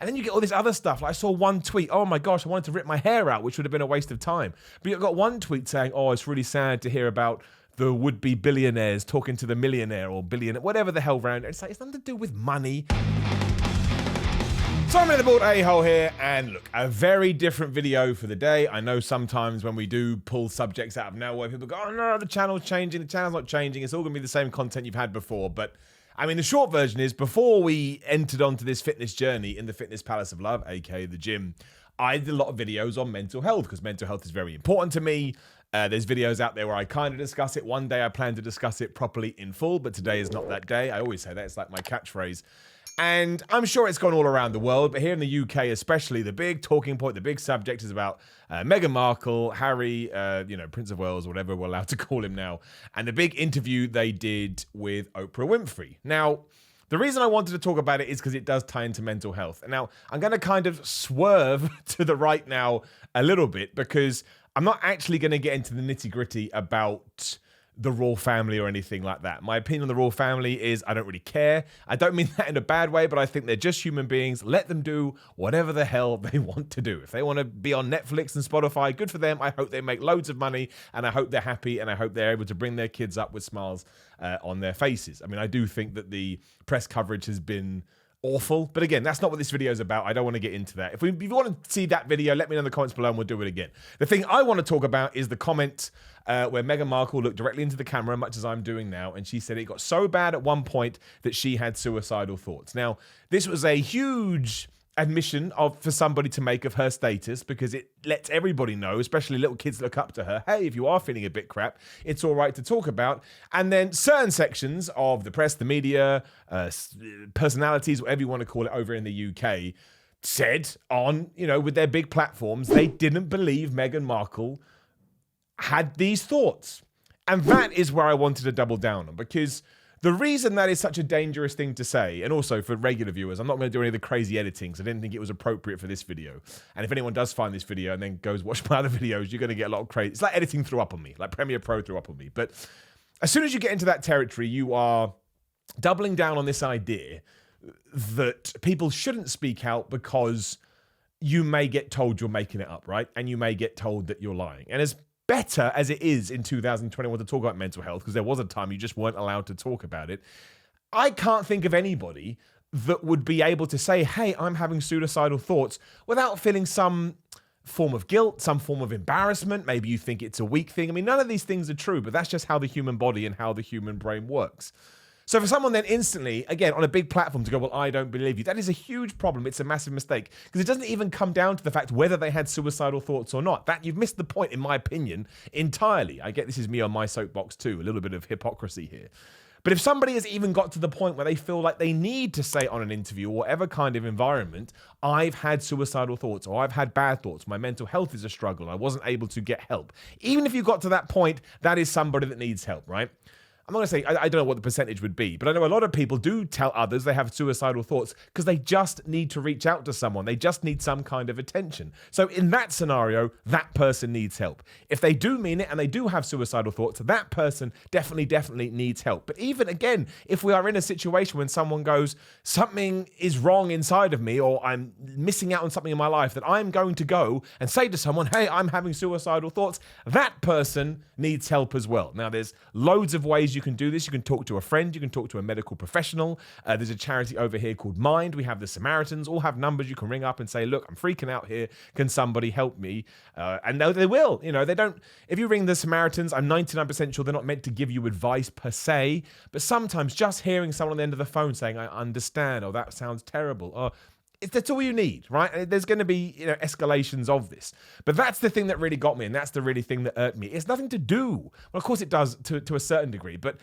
And then you get all this other stuff. Like I saw one tweet, oh my gosh, I wanted to rip my hair out, which would have been a waste of time. But you got one tweet saying, oh, it's really sad to hear about the would-be billionaires talking to the millionaire or billionaire, whatever the hell round. It's like, it's nothing to do with money. So I'm in the bald a-hole here, and look, a very different video for the day. I know sometimes when we do pull subjects out of nowhere, people go, oh no, the channel's changing, the channel's not changing, it's all gonna be the same content you've had before. But I mean, the short version is, before we entered onto this fitness journey in the Fitness Palace of Love, aka the gym, I did a lot of videos on mental health, because mental health is very important to me. There's videos out there where I kind of discuss it. One day I plan to discuss it properly in full, but today is not that day. I always say that, it's like my catchphrase. And I'm sure it's gone all around the world, but here in the UK especially, the big talking point, the big subject is about Meghan Markle, Harry, Prince of Wales, whatever we're allowed to call him now, and the big interview they did with Oprah Winfrey. Now, the reason I wanted to talk about it is because it does tie into mental health. And now, I'm going to kind of swerve to the right now a little bit, because I'm not actually going to get into the nitty-gritty about the royal family or anything like that. My opinion on the royal family is I don't really care. I don't mean that in a bad way, but I think they're just human beings. Let them do whatever the hell they want to do. If they want to be on Netflix and Spotify, good for them. I hope they make loads of money, and I hope they're happy, and I hope they're able to bring their kids up with smiles on their faces. I mean, I do think that the press coverage has been awful, but again, that's not what this video is about. I don't want to get into that. If you want to see that video, let me know in the comments below and we'll do it again. The thing I want to talk about is the comment where Meghan Markle looked directly into the camera, much as I'm doing now, and she said it got so bad at one point that she had suicidal thoughts. Now, this was a huge admission for somebody to make of her status, because it lets everybody know, especially little kids look up to her, hey, if you are feeling a bit crap, it's all right to talk about. And then certain sections of the press, the media, personalities, whatever you want to call it over in the UK, said on, with their big platforms, they didn't believe Meghan Markle had these thoughts. And that is where I wanted to double down on, because the reason that is such a dangerous thing to say, and also for regular viewers, I'm not going to do any of the crazy editing, because I didn't think it was appropriate for this video. And if anyone does find this video and then goes watch my other videos, you're going to get a lot of crazy. It's like editing threw up on me, like Premiere Pro threw up on me. But as soon as you get into that territory, you are doubling down on this idea that people shouldn't speak out because you may get told you're making it up, right? And you may get told that you're lying. And as better as it is in 2021 to talk about mental health, because there was a time you just weren't allowed to talk about it, I can't think of anybody that would be able to say, hey, I'm having suicidal thoughts, without feeling some form of guilt, some form of embarrassment. Maybe you think it's a weak thing. I mean, none of these things are true, but that's just how the human body and how the human brain works. So for someone then instantly, again, on a big platform to go, well, I don't believe you, that is a huge problem. It's a massive mistake, because it doesn't even come down to the fact whether they had suicidal thoughts or not. That you've missed the point, in my opinion, entirely. I get this is me on my soapbox too, a little bit of hypocrisy here. But if somebody has even got to the point where they feel like they need to say on an interview or whatever kind of environment, I've had suicidal thoughts, or I've had bad thoughts, my mental health is a struggle, I wasn't able to get help. Even if you got to that point, that is somebody that needs help, right? I'm not going to say, I don't know what the percentage would be, but I know a lot of people do tell others they have suicidal thoughts because they just need to reach out to someone. They just need some kind of attention. So in that scenario, that person needs help. If they do mean it and they do have suicidal thoughts, that person definitely needs help. But even again, if we are in a situation when someone goes, something is wrong inside of me, or I'm missing out on something in my life, that I'm going to go and say to someone, hey, I'm having suicidal thoughts, that person needs help as well. Now, there's loads of ways you can do this. You can talk to a friend, you can talk to a medical professional. There's a charity over here called Mind. We have the Samaritans, all have numbers you can ring up and say, look, I'm freaking out here. Can somebody help me? And no, they will. They don't, if you ring the Samaritans, I'm 99% sure they're not meant to give you advice per se, but sometimes just hearing someone on the end of the phone saying, I understand, or that sounds terrible, or that's all you need, right? There's going to be, escalations of this. But that's the thing that really got me, and that's the really thing that irked me. It's nothing to do, well, of course it does to a certain degree, but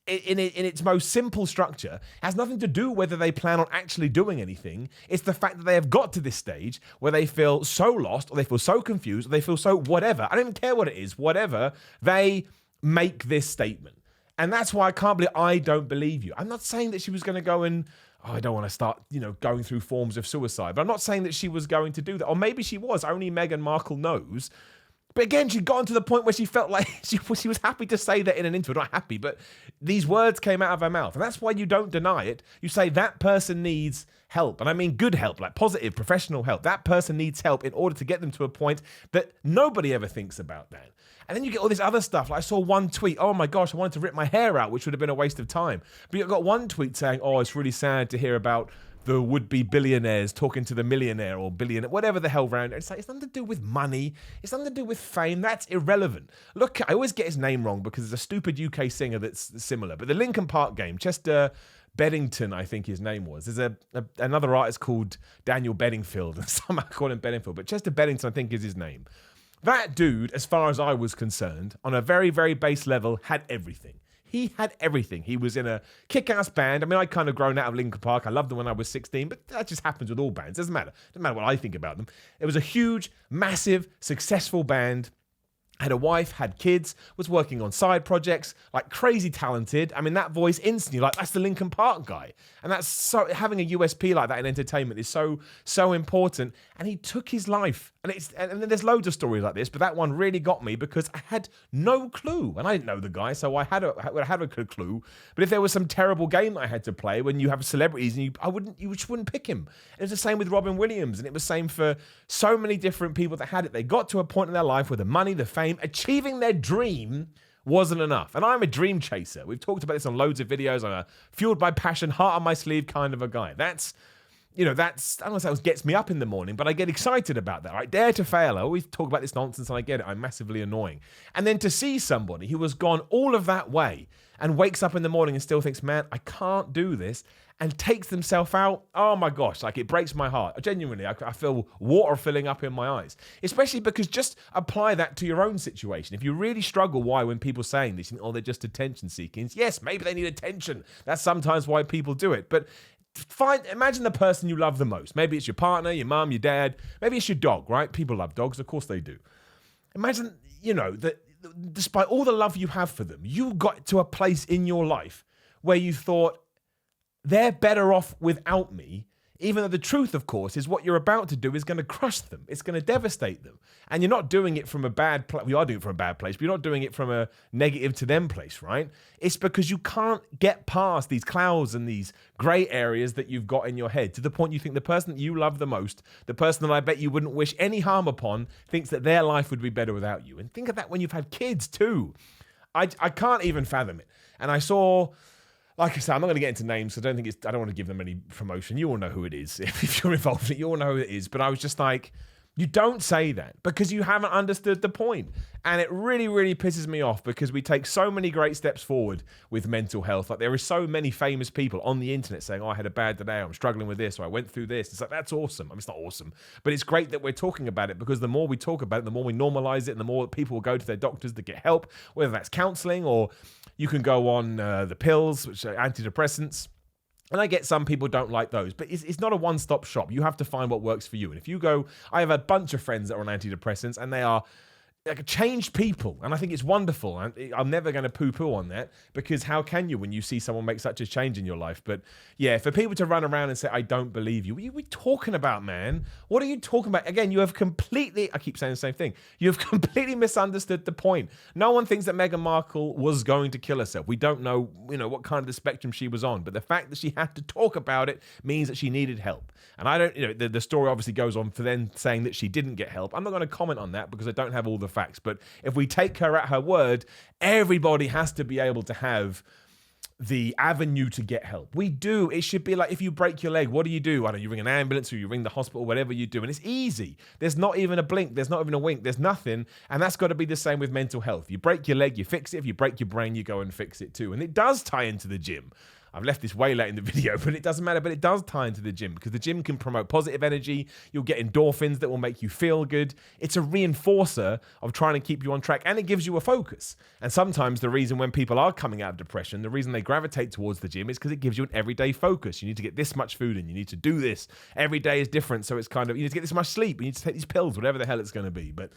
in its most simple structure, it has nothing to do whether they plan on actually doing anything. It's the fact that they have got to this stage where they feel so lost, or they feel so confused, or they feel so whatever. I don't even care what it is, whatever. They make this statement. And that's why I can't believe, I don't believe you. I'm not saying that she was going to go and, I don't want to start, going through forms of suicide. But I'm not saying that she was going to do that. Or maybe she was. Only Meghan Markle knows. But again, she'd gotten to the point where she felt like she was happy to say that in an interview. Not happy, but these words came out of her mouth. And that's why you don't deny it. You say that person needs help. And I mean good help, like positive, professional help. That person needs help in order to get them to a point that nobody ever thinks about that. And then you get all this other stuff. Like I saw one tweet, oh my gosh, I wanted to rip my hair out, which would have been a waste of time. But you got one tweet saying, oh, it's really sad to hear about the would-be billionaires talking to the millionaire or billionaire, whatever the hell round. It's like, it's nothing to do with money. It's nothing to do with fame. That's irrelevant. Look, I always get his name wrong because there's a stupid UK singer that's similar. But the Linkin Park game, Chester Beddington, I think his name was. There's another artist called Daniel Bedingfield, and some call him Bedingfield, but Chester Beddington, I think, is his name. That dude, as far as I was concerned, on a very, very base level, had everything. He had everything. He was in a kick-ass band. I mean, I'd kind of grown out of Linkin Park. I loved them when I was 16, but that just happens with all bands. Doesn't matter. Doesn't matter what I think about them. It was a huge, massive, successful band. Had a wife, had kids, was working on side projects, like crazy talented. I mean, that voice instantly, like, that's the Linkin Park guy. And that's so, having a USP like that in entertainment is so important. And he took his life. And then there's loads of stories like this, but that one really got me because I had no clue. And I didn't know the guy, so I had a clue. But if there was some terrible game that I had to play when you have celebrities and you just wouldn't pick him. It was the same with Robin Williams, and it was the same for so many different people that had it. They got to a point in their life where the money, the fame, achieving their dream wasn't enough. And I'm a dream chaser. We've talked about this on loads of videos. I'm a fueled by passion, heart on my sleeve kind of a guy. That's, I don't know if that gets me up in the morning, but I get excited about that. Right? Dare to fail. I always talk about this nonsense and I get it. I'm massively annoying. And then to see somebody who has gone all of that way and wakes up in the morning and still thinks, man, I can't do this, and takes themselves out, oh my gosh, like it breaks my heart. Genuinely, I feel water filling up in my eyes. Especially because just apply that to your own situation. If you really struggle, why when people saying this, oh, they're just attention seeking. Yes, maybe they need attention. That's sometimes why people do it. But imagine the person you love the most. Maybe it's your partner, your mum, your dad. Maybe it's your dog, right? People love dogs. Of course they do. Imagine, that despite all the love you have for them, you got to a place in your life where you thought, they're better off without me, even though the truth, of course, is what you're about to do is going to crush them. It's going to devastate them. And you're not doing it from a bad place. We are doing it from a bad place, but you're not doing it from a negative to them place, right? It's because you can't get past these clouds and these grey areas that you've got in your head to the point you think the person that you love the most, the person that I bet you wouldn't wish any harm upon, thinks that their life would be better without you. And think of that when you've had kids too. I can't even fathom it. And I saw... Like I said, I'm not going to get into names, so I don't want to give them any promotion. You all know who it is. If you're involved in it, you all know who it is. But I was just like, you don't say that because you haven't understood the point. And it really, really pisses me off because we take so many great steps forward with mental health. Like there are so many famous people on the internet saying, oh, I had a bad day, I'm struggling with this, or I went through this. It's like, that's awesome. I mean, it's not awesome, but it's great that we're talking about it because the more we talk about it, the more we normalize it, and the more people will go to their doctors to get help, whether that's counseling or you can go on the pills, which are antidepressants. And I get some people don't like those, but it's not a one-stop shop. You have to find what works for you. And if you go, I have a bunch of friends that are on antidepressants and they are like changed people. And I think it's wonderful. I'm never going to poo-poo on that because how can you when you see someone make such a change in your life? But yeah, for people to run around and say, I don't believe you. What are we talking about, man? What are you talking about? Again, you have completely, I keep saying the same thing. You have completely misunderstood the point. No one thinks that Meghan Markle was going to kill herself. We don't know, what kind of the spectrum she was on. But the fact that she had to talk about it means that she needed help. And I don't, the story obviously goes on for then saying that she didn't get help. I'm not going to comment on that because I don't have all the facts. But if we take her at her word, everybody has to be able to have the avenue to get help. We do. It should be like if you break your leg, what do? I don't know, you ring an ambulance or you ring the hospital, whatever you do. And it's easy. There's not even a blink. There's not even a wink. There's nothing. And that's got to be the same with mental health. You break your leg, you fix it. If you break your brain, you go and fix it too. And it does tie into the gym. I've left this way late in the video, but it doesn't matter. But it does tie into the gym because the gym can promote positive energy. You'll get endorphins that will make you feel good. It's a reinforcer of trying to keep you on track, and it gives you a focus. And sometimes the reason when people are coming out of depression, the reason they gravitate towards the gym is because it gives you an everyday focus. You need to get this much food in. You need to do this. Every day is different. So it's kind of, you need to get this much sleep. You need to take these pills, whatever the hell it's going to be. But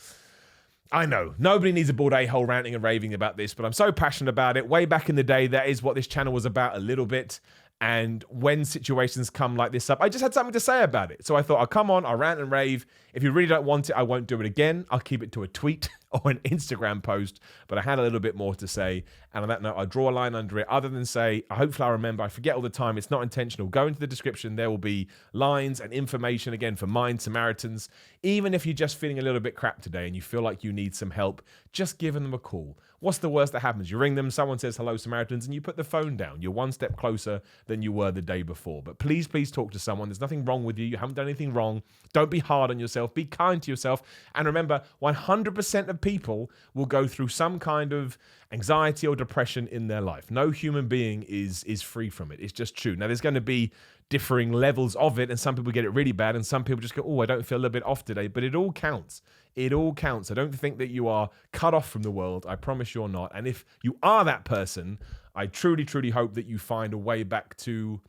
I know, nobody needs a bald a-hole ranting and raving about this, but I'm so passionate about it. Way back in the day, that is what this channel was about a little bit. And when situations come like this up, I just had something to say about it. So I thought, I'll come on, I'll rant and rave. If you really don't want it, I won't do it again. I'll keep it to a tweet or an Instagram post, but I had a little bit more to say. And on that note, I draw a line under it other than say, hopefully I remember, I forget all the time, it's not intentional. Go into the description, there will be lines and information again for Mind Samaritans. Even if you're just feeling a little bit crap today and you feel like you need some help, just give them a call. What's the worst that happens? You ring them, someone says, hello, Samaritans, and you put the phone down. You're one step closer than you were the day before. But please, please talk to someone. There's nothing wrong with you. You haven't done anything wrong. Don't be hard on yourself. Be kind to yourself. And remember, 100% of people will go through some kind of anxiety or depression in their life. No human being is free from it. It's just true. Now, there's going to be differing levels of it, and some people get it really bad, and some people just go, oh, I don't feel a little bit off today, but it all counts. It all counts. I don't think that you are cut off from the world. I promise you're not. And if you are that person, I truly, truly hope that you find a way back to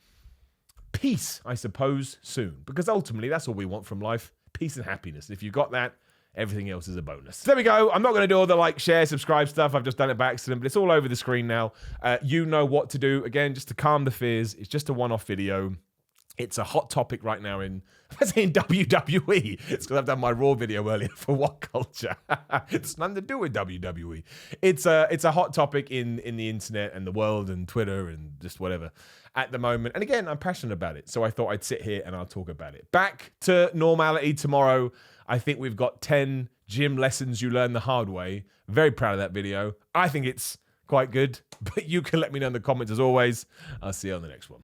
peace, I suppose, soon. Because ultimately, that's all we want from life, peace and happiness. If you've got that, everything else is a bonus. So there we go. I'm not going to do all the like, share, subscribe stuff. I've just done it by accident, but it's all over the screen now. You know what to do. Again, just to calm the fears, it's just a one-off video. It's a hot topic right now in WWE. It's because I've done my Raw video earlier for What Culture. It's nothing to do with WWE. It's a hot topic in the internet and the world and Twitter and just whatever at the moment. And again, I'm passionate about it. So I thought I'd sit here and I'll talk about it. Back to normality tomorrow. I think we've got 10 gym lessons you learn the hard way. Very proud of that video. I think it's quite good. But you can let me know in the comments as always. I'll see you on the next one.